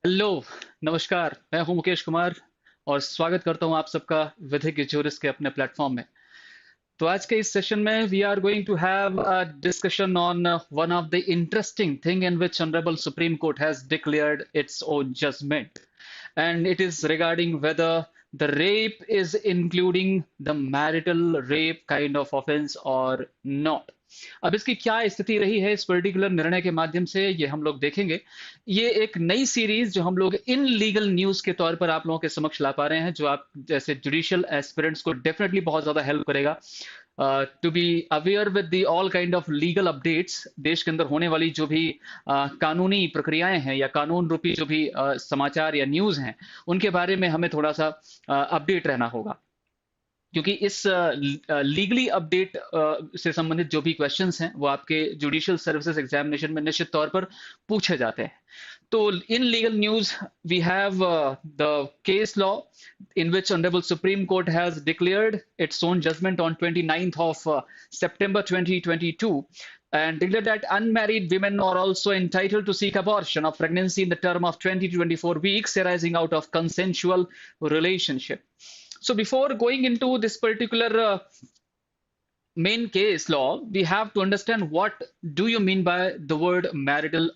Hello. नमस्कार। मैं हूं मुकेश कुमार और स्वागत करता हूं आप सबका विधिक ज्यूरिस के अपने प्लेटफॉर्म में। तो आज के इस सेशन में we are going to have a discussion on one of the interesting thing in which honourable supreme court has declared its own judgement, and it is regarding whether the rape is including the marital rape kind of offense or not. अब इसकी क्या स्थिति रही है इस particular निर्णय के माध्यम से ये हम लोग देखेंगे। ये एक नई सीरीज जो हम लोग इन लीगल न्यूज के तौर पर आप लोगों के समक्ष ला पा रहे हैं, जो आप जैसे जुडिशियल एस्पिरेंट्स को डेफिनेटली बहुत ज्यादा हेल्प करेगा to be aware with the all kind of legal updates. देश के अंदर होने वाली जो भी कानूनी प्रक्रियाएं हैं या कानून रूपी जो भी समाचार या न्यूज़ हैं, उनके बारे में हमें थोड़ा सा अपडेट रहना होगा, क्योंकि इस लीगली अपडेट से संबंधित जो भी क्वेश्चंस हैं वो आपके जुडिशियल सर्विसेज एग्जामिनेशन में निश्चित तौर पर पूछे जाते हैं। तो in legal news, we have the case law in which Honorable Supreme Court has declared its own judgment on 29th of September 2022 and declared that unmarried women are also entitled to seek abortion of pregnancy in the term of 20 to 24 weeks arising out of consensual relationship. So before going into this particular main case law, we have to understand what do you mean by the word marital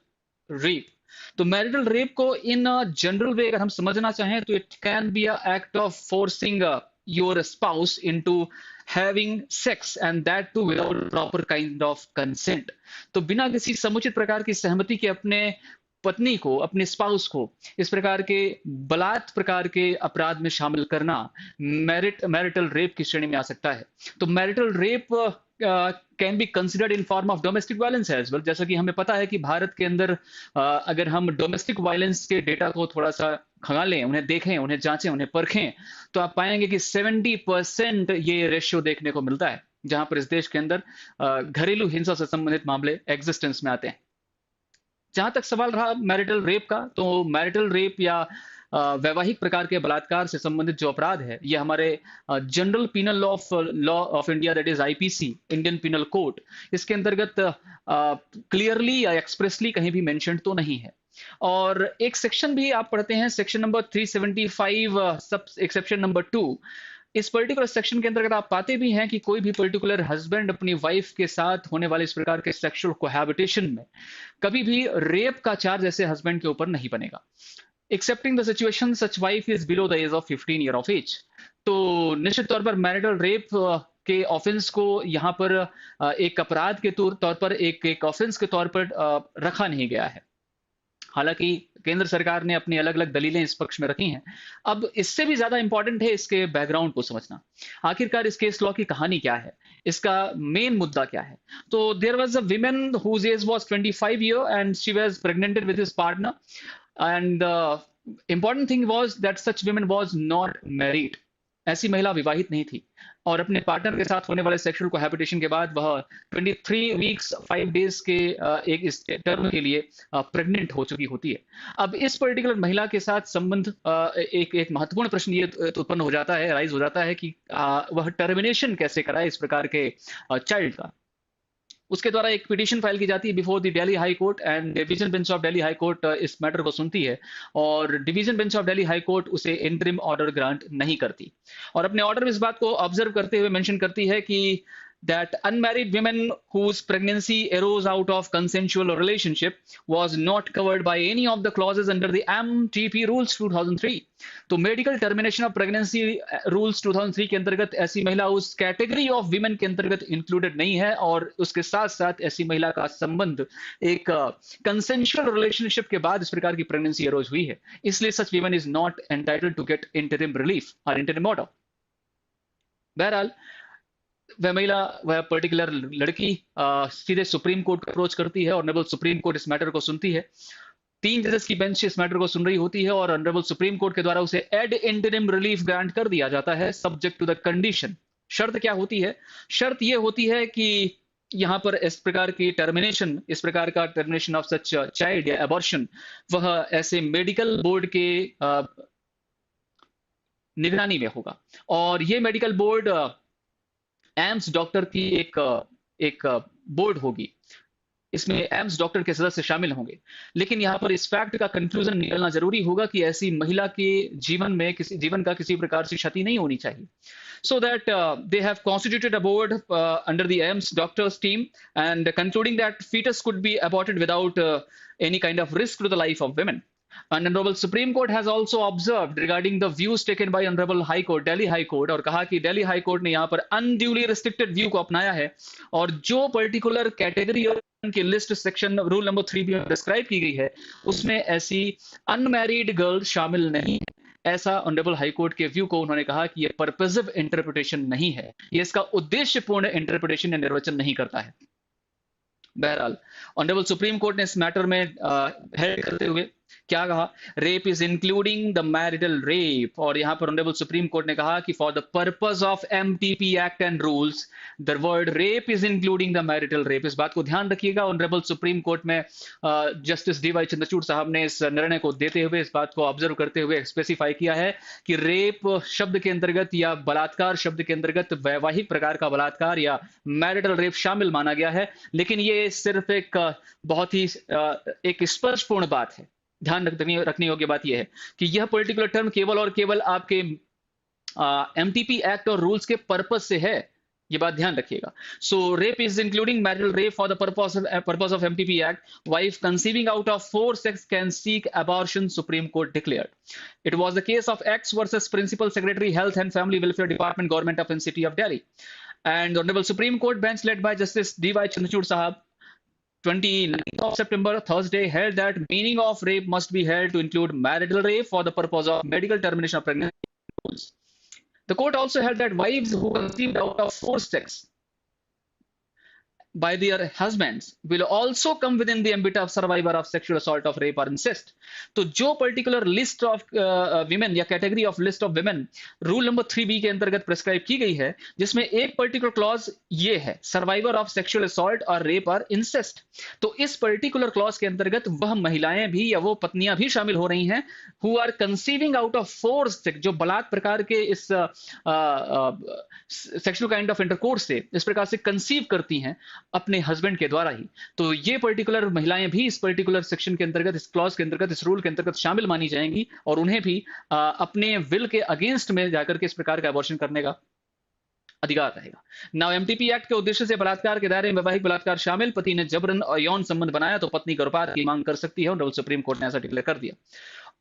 rape. तो marital rape को in general way अगर हम समझना चाहें तो it can be a act of forcing your spouse into having sex and that too without proper kind of consent. तो बिना किसी समुचित प्रकार की सहमति के अपने पत्नी को, अपने स्पाउस को इस प्रकार के बलात् प्रकार के अपराध में शामिल करना मैरिटल रेप की श्रेणी में आ सकता है। तो marital rape can be considered in form of domestic violence as well. जैसा कि हमें पता है कि भारत के अंदर अगर हम डोमेस्टिक वायलेंस के डेटा को थोड़ा सा खंगालें, उन्हें देखें, उन्हें जांचें, उन्हें परखें, तो आप पाएंगे कि 70% ये रेशियो देखने को मिलता है, जहां पर इस देश के अंदर घरेलू हिंसा से संबंधित मामले एग्जिस्टेंस में आते हैं। जहां तक सवाल रहा मैरिटल रेप का, तो मैरिटल रेप या वैवाहिक प्रकार के बलात्कार से संबंधित जो अपराध है, ये हमारे general penal law of India, that is IPC, Indian penal code, इसके अंतर्गत क्लियरली या एक्सप्रेसली कहीं भी मेंशन तो नहीं है। और एक सेक्शन भी आप पढ़ते हैं, सेक्शन नंबर 375 सब एक्सेप्शन नंबर 2। इस पर्टिकुलर सेक्शन के अंतर्गत आप पाते भी हैं कि कोई भी पर्टिकुलर हस्बैंड अपनी वाइफ के साथ होने वाले इस प्रकार के सेक्सुअल कोहैबिटेशन में कभी भी रेप का चार्ज ऐसे हस्बैंड के ऊपर नहीं बनेगा, excepting the situation such wife is below the age of 15 year of age. तो निश्चित तौर पर मैरिटल रेप के ऑफेंस को यहाँ पर एक अपराध के तौर पर, एक ऑफेंस के तौर पर रखा नहीं गया है। हालांकि केंद्र सरकार ने अपनी अलग अलग दलीलें इस पक्ष में रखी हैं। अब इससे भी ज्यादा इंपॉर्टेंट है इसके बैकग्राउंड को समझना। आखिरकार इस केस लॉ की कहानी क्या है, इसका मेन मुद्दा क्या है। तो there was a women whose age was 25 year and she was pregnanted with his partner, and important thing was that such women was not married. ऐसी महिला विवाहित नहीं थी और अपने पार्टनर के साथ होने वाले सेक्सुअल कोहैबिटेशन के बाद वह 23 वीक्स 5 डेज के एक इस टर्म के लिए प्रेग्नेंट हो चुकी होती है। अब इस पर्टिकुलर महिला के साथ संबंध एक महत्वपूर्ण प्रश्न ये उत्पन्न हो जाता है, राइज हो जाता है कि वह टर्मिनेशन कैसे कराए इस प्रकार के चाइल्ड का। उसके द्वारा एक पिटीशन फाइल की जाती है before the Delhi high court, and division bench of Delhi high court इस मैटर को सुनती है और division bench of Delhi high court उसे इंटरिम ऑर्डर ग्रांट नहीं करती और अपने ऑर्डर में इस बात को ऑब्जर्व करते हुए मेंशन करती है कि that unmarried women whose pregnancy arose out of consensual relationship was not covered by any of the clauses under the MTP rules 2003। तो medical termination of pregnancy rules 2003 के अंतर्गत ऐसी महिला उस कैटेगरी ऑफ विमेन के अंतर्गत इंक्लूडेड नहीं है और उसके साथ साथ ऐसी महिला का संबंध एक कंसेंशुअल रिलेशनशिप के बाद इस प्रकार की प्रेगनेंसी अरोज हुई है, इसलिए such women is not entitled to get interim relief और इंटरिम ऑर्डर। बहरहाल वह महिला, वह पर्टिकुलर लड़की सीधे सुप्रीम कोर्ट को अप्रोच करती है और ऑनरेबल सुप्रीम कोर्ट इस मैटर को सुनती है। 3 जजेस की बेंच इस मैटर को सुन रही होती है और ऑनरेबल सुप्रीम कोर्ट के द्वारा उसे एड इंटरिम रिलीफ ग्रांट कर दिया जाता है सब्जेक्ट टू द कंडीशन। शर्त क्या होती है? शर्त यह होती है कि यहाँ पर इस प्रकार की टर्मिनेशन, इस प्रकार का टर्मिनेशन ऑफ सच चाइल्ड या अबॉर्शन, वह ऐसे मेडिकल बोर्ड के निगरानी में होगा और ये मेडिकल बोर्ड एम्स डॉक्टर की एक बोर्ड होगी इसमें एम्स डॉक्टर के सदस्य शामिल होंगे। लेकिन यहाँ पर इस फैक्ट का कंक्लूजन निकलना जरूरी होगा कि ऐसी महिला के जीवन का किसी प्रकार से क्षति नहीं होनी चाहिए। So that they have constituted a board under the AIMS doctors team, and concluding that fetus could be aborted without any kind of risk to the life of women. And Honorable Supreme Court has also observed regarding the views taken by Honorable High Court, Delhi High Court, और कहा कि Delhi high court ने यहाँ पर unduly restricted view को अपनाया है, और जो पर्टिकुलर कैटेगरी की लिस्ट सेक्शन रूल नंबर 3 में डिस्क्राइब की गई है, उसमें ऐसी अनमैरिड गर्ल शामिल नहीं है। ऐसा ऑनरेबल हाई कोर्ट के व्यू को उन्होंने कहा कि यह पर्पसिव इंटरप्रिटेशन नहीं है, ये इसका उद्देश्यपूर्ण इंटरप्रिटेशन या निर्वचन नहीं करता है। बहरहाल ऑनरेबल सुप्रीम कोर्ट ने इस मैटर में हेड करते हुए क्या कहा, rape is including the marital rape, और यहां पर ऑनरेबल सुप्रीम कोर्ट ने कहा कि for the purpose of MTP act and rules the word rape is including the marital rape. इस बात को ध्यान रखिएगा। ऑनरेबल सुप्रीम कोर्ट में जस्टिस डी वाई चंद्रचूड़ साहब ने इस निर्णय को देते हुए इस बात को ऑब्जर्व करते हुए स्पेसिफाई किया है कि रेप शब्द के अंतर्गत या बलात्कार शब्द के अंतर्गत वैवाहिक प्रकार का बलात्कार या मैरिटल रेप शामिल माना गया है। लेकिन ये सिर्फ एक बहुत ही एक स्पर्शपूर्ण बात है। ध्यान रखने योग्य बात यह है कि यह पर्टिकुलर टर्म केवल और केवल आपके एमटीपी एक्ट और रूल्स के पर्पस से है, ये बात ध्यान रखिएगा। So rape is including marital rape for the purpose of MTP act, wife conceiving out of forced sex can seek abortion, Supreme Court declared. It was the case of X versus principal secretary health and family welfare department government of city of Delhi, and honourable supreme Court bench led by justice D Y Chandrachud साहब 29th of September, Thursday, held that meaning of rape must be held to include marital rape for the purpose of medical termination of pregnancy. The court also held that wives who conceived out of forced sex by their husbands will also come within the ambit of survivor of sexual assault of rape or incest. तो जो particular list of women या category of list of women rule number 3B के अंतर्गत prescribe की गई है, जिसमें एक पर्टिकुलर क्लॉज ये है सर्वाइवर ऑफ सेक्सुअल असॉल्ट और रेप और इंसेस्ट, तो इस पर्टिकुलर क्लॉज के अंतर्गत वह महिलाएं भी या वो पत्नियां भी शामिल हो रही हैं who are conceiving out of force, जो बलात् प्रकार के इस सेक्सुअल काइंड ऑफ इंटरकोर्स से इस प्रकार से कंसीव करती हैं अपने हस्बैंड के द्वारा ही। तो ये पर्टिकुलर महिलाएं भी इस पर्टिकुलर सेक्शन के अंतर्गत, इस क्लॉज के अंतर्गत, इस रूल के अंतर्गत शामिल मानी जाएंगी, और उन्हें भी अपने विल के अगेंस्ट में जाकर के इस प्रकार का अबॉर्शन करने का अधिकार रहेगा। नाउ एमटीपी एक्ट के उद्देश्य से बलात्कार के दायरे में वैवाहिक बलात्कार शामिल, पति ने जबरन और यौन संबंध बनाया तो पत्नी गर्भपात की मांग कर सकती है, और सुप्रीम कोर्ट ने ऐसा डिक्लेयर कर दिया।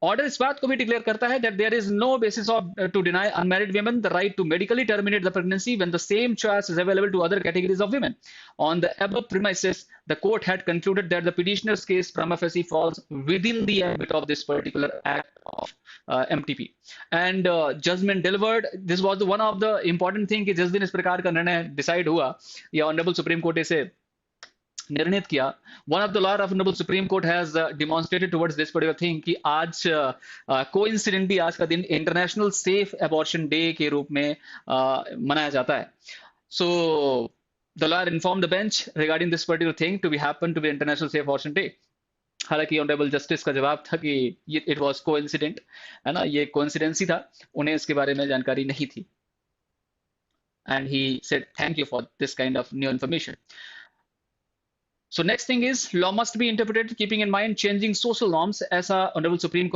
ऑर्डर इस बात को भी डिक्लेयर करता है that there is no basis to deny unmarried women the right to medically terminate the pregnancy when the same choice is available to other categories of women. On the above premises, the court had concluded that the petitioner's case prima facie falls within the ambit of this particular act of MTP. And judgment delivered. This was one of the important thing कि जिस दिन इस प्रकार का निर्णय decide हुआ या honourable supreme court इसे निर्णित किया, one of the law of honourable supreme court has demonstrated towards this particular thing कि आज कोइंसिडेंटली आज का दिन इंटरनेशनल सेफ अबॉर्शन डे के रूप में मनाया जाता है। So the lawyer inform the bench regarding this particular thing to be happen to be international safe abortion day. हालांकि ऑनरेबल जस्टिस का जवाब था कि इट वाज कोइंसिडेंट, है ना, ये कोइंसिडेंस ही था, उन्हें इसके बारे में जानकारी नहीं थी। And he said thank you for this kind of new information. So next thing is law must be interpreted keeping in mind changing social norms. ऐसा ऑनरेबल सुप्रीम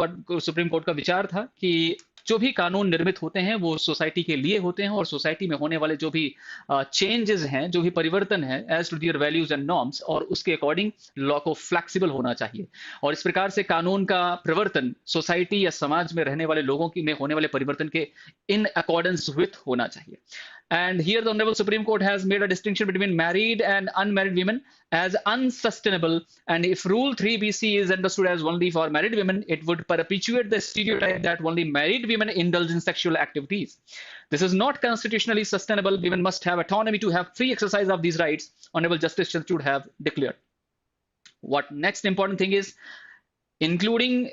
कोर्ट का विचार था कि जो भी कानून निर्मित होते हैं वो सोसाइटी के लिए होते हैं, और सोसाइटी में होने वाले जो भी चेंजेस हैं, जो भी परिवर्तन है as to their values and norms, और उसके अकॉर्डिंग लॉ को फ्लेक्सिबल होना चाहिए, और इस प्रकार से कानून का प्रवर्तन सोसाइटी या समाज में रहने वाले लोगों की में होने वाले परिवर्तन के इन अकॉर्डेंस विथ होना चाहिए। And here the Honorable Supreme Court has made a distinction between married and unmarried women as unsustainable. And if Rule 3BC is understood as only for married women, it would perpetuate the stereotype that only married women indulge in sexual activities. This is not constitutionally sustainable. Women must have autonomy to have free exercise of these rights, Honorable Justice Chandrachud have declared. What next important thing is, including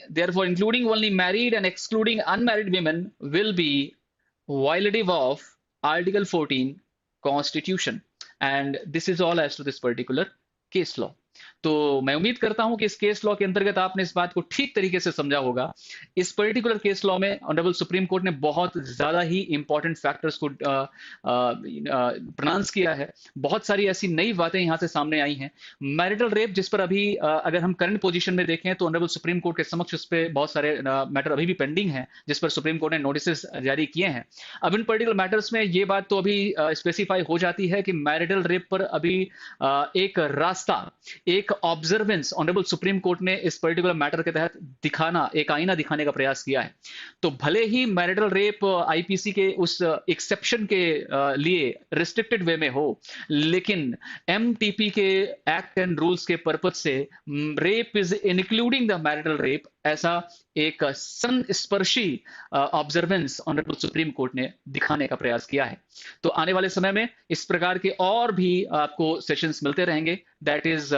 only married and excluding unmarried women will be violative of Article 14 Constitution, and this is all as to this particular case law. तो मैं उम्मीद करता हूं कि इस case law के अंतर्गत आपने इस बात को ठीक तरीके से समझा होगा। इस पर्टिकुलर केस लॉ में ऑनरेबल सुप्रीम कोर्ट ने बहुत ज्यादा ही इंपॉर्टेंट फैक्टर्स को प्रोनाउंस किया है। बहुत सारी ऐसी नई बातें यहां से सामने आई हैं। मैरिटल रेप, जिस पर अभी अगर हम करंट पोजीशन में देखें तो ऑनरेबल सुप्रीम कोर्ट के समक्ष उस पर बहुत सारे मैटर अभी भी पेंडिंग हैं, जिस पर सुप्रीम कोर्ट ने नोटिस जारी किए हैं। अब इन पर्टिकुलर मैटर्स में ये बात तो अभी स्पेसिफाई हो जाती है कि मैरिटल रेप पर अभी एक रास्ता, एक ऑब्जर्वेंस ऑनरेबल सुप्रीम कोर्ट ने इस पर्टिकुलर मैटर के तहत दिखाना, एक आईना दिखाने का प्रयास किया है। तो भले ही मैरिटल रेप आईपीसी के उस एक्सेप्शन के लिए रिस्ट्रिक्टेड वे में हो, लेकिन एमटीपी के एक्ट एंड रूल्स के पर्पज से rape is including the marital rape, ऐसा एक संस्पर्शी ऑब्जर्वेंस ऑनरेबल सुप्रीम कोर्ट ने दिखाने का प्रयास किया है। तो आने वाले समय में इस प्रकार के और भी आपको सेशंस मिलते रहेंगे, that is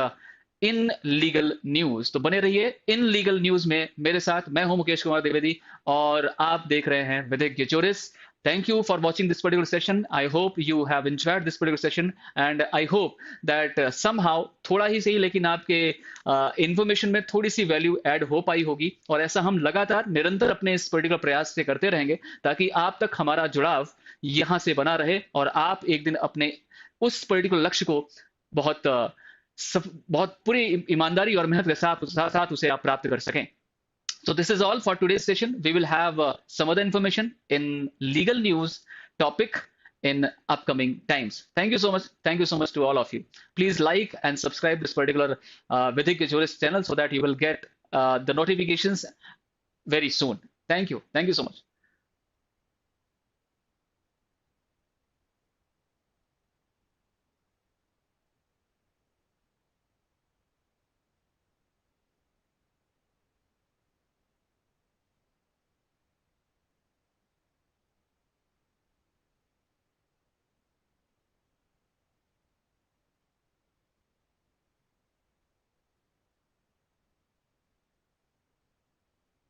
in legal news. तो बने रहिए इन लीगल न्यूज में मेरे साथ। मैं हूं मुकेश कुमार द्विवेदी और आप देख रहे हैं विधिज्ञ juris. Thank you for watching this particular session. I hope you have enjoyed this particular session and I hope that somehow थोड़ा ही सही लेकिन आपके इंफॉर्मेशन में थोड़ी सी वैल्यू ऐड हो पाई होगी। और ऐसा हम लगातार निरंतर अपने इस पर्टिकुलर प्रयास से करते रहेंगे ताकि आप तक हमारा जुड़ाव यहां से बना रहे और आप एक दिन अपने उस पर्टिकुलर लक्ष्य को बहुत पूरी ईमानदारी और मेहनत के साथ उसे आप प्राप्त कर सकें। So this is all for today's session. We will have some other information in legal news topic in upcoming times. Thank you so much. Thank you so much to all of you. Please like and subscribe this particular Vidik Jurist channel so that you will get the notifications very soon. Thank you. Thank you so much.